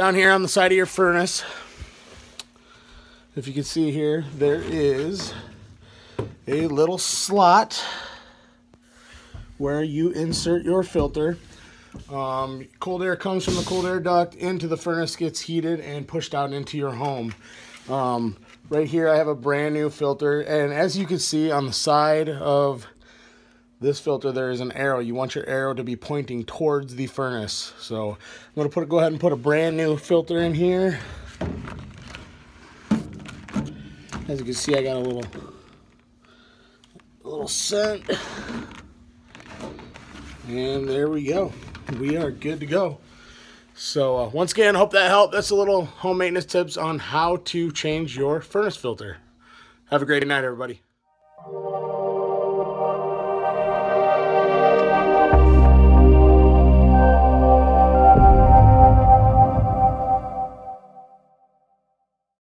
Down here on the side of your furnace, if you can see here, there is a little slot where you insert your filter. Cold air comes from the cold air duct into the furnace, gets heated and pushed out into your home. Right here I have a brand new filter, and as you can see on the side of this filter there is an arrow. You want your arrow to be pointing towards the furnace. So I'm going to go ahead and put a brand new filter in here. As you can see, I got a little scent. And there we go. We are good to go. So once again, hope that helped. That's a little home maintenance tips on how to change your furnace filter. Have a great night, everybody.